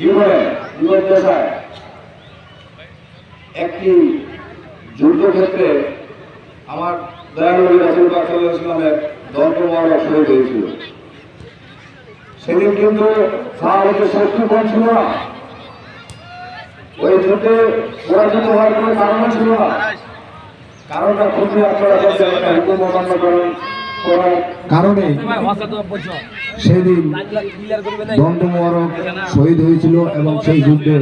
জীবনের দশায় একটি যুদ্ধক্ষেত্রে আমার দয়াল নবী রাসূল পাক সাল্লাল্লাহু আলাইহি ওয়াসাল্লামের দর্পমানব শহীদ হয়েছিল। সেদিন কিন্তু সাহাবাদের শক্তি কম ছিল না, ওই যুদ্ধে পরাজিত হওয়ার কোনো কারণ ছিল না। কারণটা খুবই আপনারা একটা হুকুম অমান্য করার কারণে সেদিন দণ্ডমোবারক শহীদ হয়েছিল এবং সেই যুদ্ধে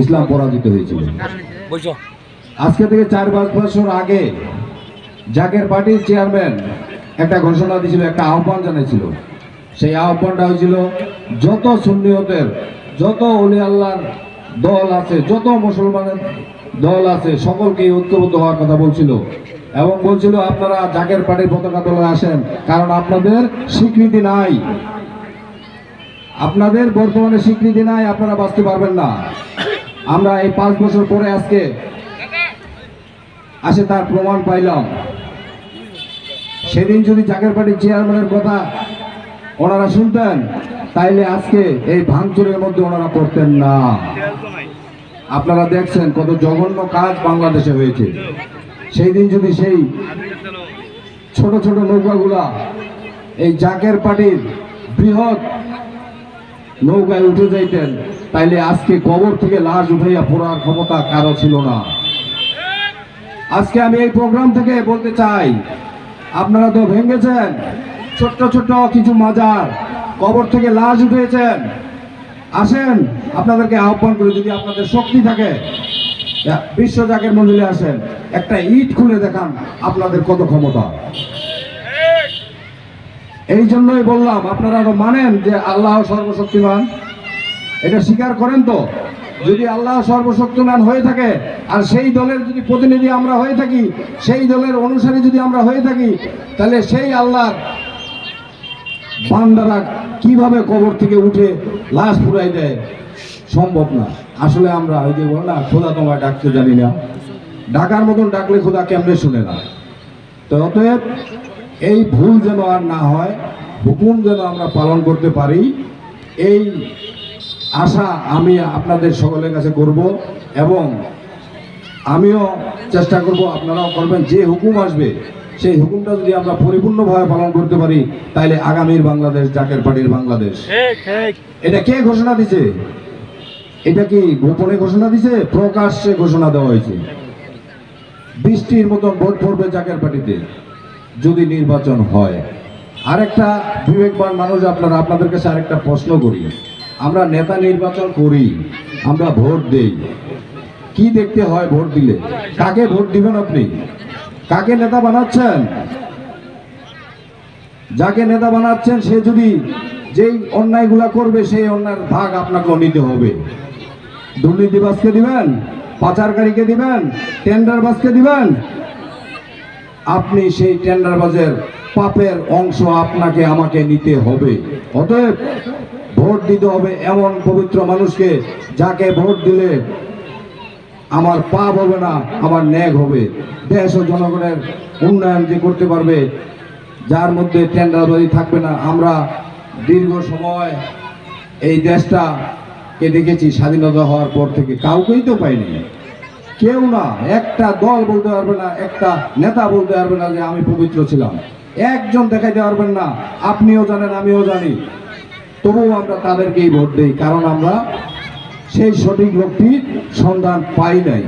ইসলাম পরাজিত হয়েছিল। আজকে থেকে 4-5 বছর আগে জাকের পার্টির চেয়ারম্যান একটা ঘোষণা দিয়েছিল, একটা আহ্বান জানিয়েছিল। সেই আহ্বানটা হয়েছিল যত সুন্নিয়তের, যত ওলি আল্লাহর দল আছে, যত মুসলমানের দল আছে, সকলকে ঐক্যবদ্ধ হওয়ার কথা বলছিল এবং বলছিল আপনারা জাকের পার্টির পতাকা তোলে আসেন, কারণ আপনাদের স্বীকৃতি নাই, আপনাদের বর্তমানে স্বীকৃতি নাই, আপনারা বাঁচতে পারবেন না। আমরা এই 5 বছর পরে আজকে আসে তার প্রমাণ পাইলাম। সেদিন যদি জাকের পার্টির চেয়ারম্যানের কথা ওনারা শুনতেন তাইলে আজকে এই ভাঙচুরের মধ্যে ওনারা পড়তেন না। আপনারা দেখছেন কত জঘন্য কাজ বাংলাদেশে হয়েছে। সেই দিন যদি সেই ছোট ছোট নৌকাগুলা এই জাকের পার্টির বৃহৎ নৌকায় উঠে যাইতেন তাইলে আজকে কবর থেকে লাশ উঠাইয়া পড়ার ক্ষমতা কারো ছিল না। আজকে আমি এই প্রোগ্রাম থেকে বলতে চাই, আপনারা তো ভেঙেছেন ছোট্ট ছোট্ট কিছু মাজার, কবর থেকে লাশ উঠেছেন, আসেন আপনাদেরকে আহ্বান করে, যদি আপনাদের শক্তি থাকে বিশ্ব জাকের মন্দিরে আসেন, একটা ইট খুলে দেখান আপনাদের কত ক্ষমতা। এই জন্যই বললাম আপনারা আরো মানেন যে আল্লাহ সর্বশক্তিমান, এটা স্বীকার করেন তো? যদি আল্লাহ সর্বশক্তিমান হয়ে থাকে আর সেই দলের যদি প্রতিনিধি আমরা হয়ে থাকি, সেই দলের অনুসারী যদি আমরা হয়ে থাকি, তাহলে সেই আল্লাহর বান্দারা কিভাবে কবর থেকে উঠে লাশ পুরাই দেয়? সম্ভব না। আসলে আমরা ওই যে বল না, খোদা তোমায় ডাকতে জানি না, ডাকার মতন ডাকলে খোদা কেমনে শুনে না। তো অতএব এই ভুল যেন আর না হয়, হুকুম যেন আমরা পালন করতে পারি, এই আশা আমি আপনাদের সকলের কাছে করব এবং আমিও চেষ্টা করব, আপনারাও করবেন। যে হুকুম আসবে সেই হুকুমটা যদি আমরা পরিপূর্ণভাবে পালন করতে পারি তাহলে আগামীর বাংলাদেশ জাকের পার্টির বাংলাদেশ। এটা কে ঘোষণা দিছে? এটা কি গোপনে ঘোষণা দিছে? প্রকাশ্যে ঘোষণা দেওয়া হয়েছে। বৃষ্টির মতন ভোট পড়বে জাকের পার্টিতে যদি নির্বাচন হয়। আরেকটা বিবেকবান মানুষ আপনাদের কাছে আরেকটা প্রশ্ন করি, আমরা নেতা নির্বাচন করি, আমরা ভোট দেই, কি দেখতে হয় ভোট দিলে? কাকে ভোট দিবেন আপনি? কাকে নেতা বানাচ্ছেন? যাকে নেতা বানাচ্ছেন সে যদি যেই অন্যায়গুলা করবে সেই অন্যায়ের ভাগ আপনাকে নিতে হবে। দুর্নীতিবাজকে দিবেন, পাচারকারীকে দিবেন, টেন্ডারবাজকে দিবেন, আপনি সেই টেন্ডারবাজের পাপের অংশ আপনাকে আমাকে নিতে হবে। অতএব ভোট দিতে হবে এমন পবিত্র মানুষকে, যাকে ভোট দিলে আমার পাপ হবে না, আমার ন্যায় হবে। দেশ ও জনগণের উন্নয়ন যে করতে পারবে, যার মধ্যে টেন্ডারবাজি থাকবে না। আমরা দীর্ঘ সময় এই দেশটাকে দেখেছি, স্বাধীনতা হওয়ার পর থেকে কাউকেই তো পাইনি, কেউ না, একটা দল বলতে পারবে না, একটা নেতা বলতে পারবে না যে আমি পবিত্র ছিলাম, একজন দেখাইতে পারবেন না। আপনিও জানেন, আমিও জানি, তবুও আমরা তাদেরকেই ভোট দিই, কারণ আমরা সেই সঠিক লোকটির সন্ধান পাই নাই।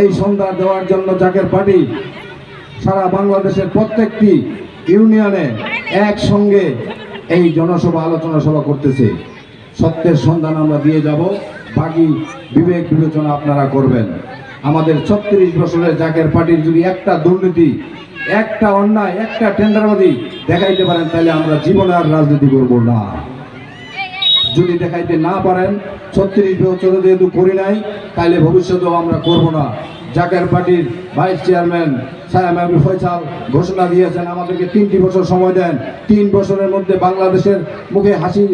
এই সন্ধান দেওয়ার জন্য জাকের পার্টি সারা বাংলাদেশের প্রত্যেকটি ইউনিয়নে একসঙ্গে এই জনসভা, আলোচনা সভা করতেছে। সত্যের সন্ধান আমরা দিয়ে যাব, বাকি বিবেক বিবেচনা আপনারা করবেন। আমাদের 36 বছরের জাকের পার্টির যদি একটা দুর্নীতি, একটা অন্যায়, একটা টেন্ডারবাজি দেখাইতে পারেন তাহলে আমরা জীবনে আর রাজনীতি করব না। যদি দেখাইতে না পারেন, 36 বছর যেহেতু করি নাই, তাহলে ভবিষ্যতেও আমরা করব না। জাকের পার্টির ভাইস চেয়ারম্যান সায়েম আবু ফয়সাল ঘোষণা দিয়েছেন আমাদেরকে 3টি বছর সময় দেন। 3 বছরের মধ্যে বাংলাদেশের মুখে হাসি,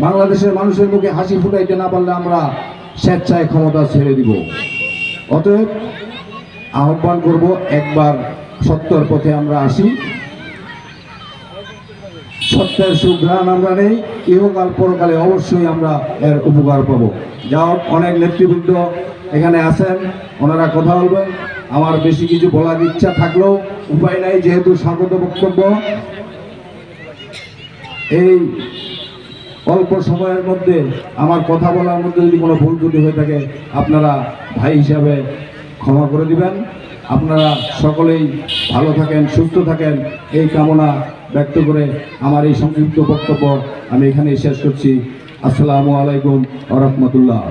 বাংলাদেশের মানুষের মুখে হাসি ফুটাইতে না পারলে আমরা স্বেচ্ছায় ক্ষমতা ছেড়ে দিব। অতএব আহ্বান করব, একবার সত্যের পথে আমরা আসি। সত্যের সুঘ্রাণ আমরা নেই, ইহকাল পরকালে অবশ্যই আমরা এর উপকার পাবো। যা হোক, অনেক নেতৃবৃন্দ এখানে আছেন, ওনারা কথা বলবেন। আমার বেশি কিছু বলার ইচ্ছা থাকলেও উপায় নাই, যেহেতু স্বাগত বক্তব্য। এই অল্প সময়ের মধ্যে আমার কথা বলার মধ্যে যদি কোনো ভুল ত্রুটি হয়ে থাকে, আপনারা ভাই হিসাবে ক্ষমা করে দিবেন। আপনারা সকলেই ভালো থাকেন, সুস্থ থাকেন, এই কামনা ব্যক্ত করে আমার এই সংক্ষিপ্ত বক্তব্য আমি এখানেই শেষ করছি। আসসালামু আলাইকুম ওয়া রাহমাতুল্লাহ।